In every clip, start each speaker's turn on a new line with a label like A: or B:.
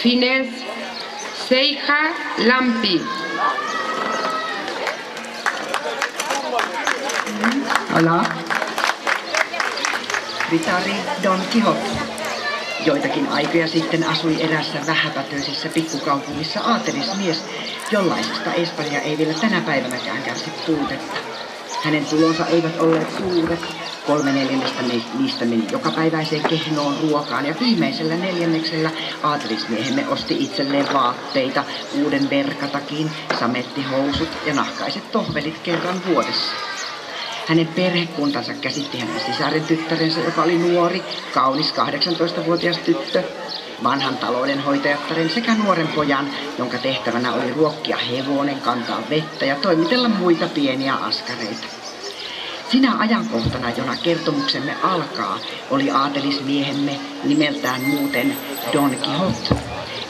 A: Fines Seija Lampi.
B: Hola. Ritari Don Quixote. Joitakin aikoja sitten asui erässä vähäpätöisessä pikkukaupungissa aatelismies, jollaisesta Espanja ei vielä tänä päivänäkään kärsi puutetta. Hänen tulonsa eivät olleet suuret. 3/4 niistä meni jokapäiväiseen kehnoon ruokaan ja viimeisellä 4 aatelismiehemme osti itselleen vaatteita, uuden verkatakin, samettihousut ja nahkaiset tohvelit kerran vuodessa. Hänen perhekuntansa käsitti hänen sisaren tyttärensä, joka oli nuori, kaunis 18-vuotias tyttö, vanhan taloudenhoitajattaren sekä nuoren pojan, jonka tehtävänä oli ruokkia hevonen, kantaa vettä ja toimitella muita pieniä askareita. Sinä ajankohtana, jona kertomuksemme alkaa, oli aatelismiehemme nimeltään muuten Don Quixote,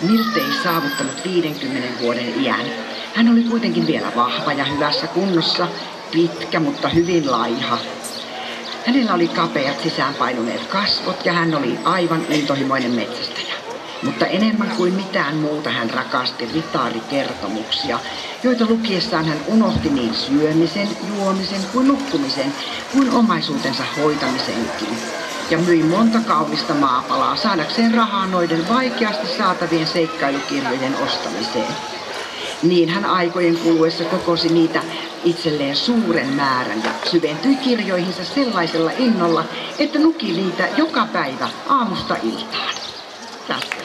B: miltei saavuttanut 50 vuoden iän. Hän oli kuitenkin vielä vahva ja hyvässä kunnossa, pitkä, mutta hyvin laiha. Hänellä oli kapeat sisäänpainuneet kasvot ja hän oli aivan intohimoinen metsästäjä. Mutta enemmän kuin mitään muuta hän rakasti ritaarikertomuksia, joita lukiessaan hän unohti niin syömisen, juomisen kuin nukkumisen, kuin omaisuutensa hoitamisenkin. Ja myi monta kaunista maapalaa saadakseen rahaa noiden vaikeasti saatavien seikkailukirjojen ostamiseen. Niin hän aikojen kuluessa kokosi niitä itselleen suuren määrän ja syventyi kirjoihinsa sellaisella innolla, että luki niitä joka päivä aamusta iltaan. Tässä.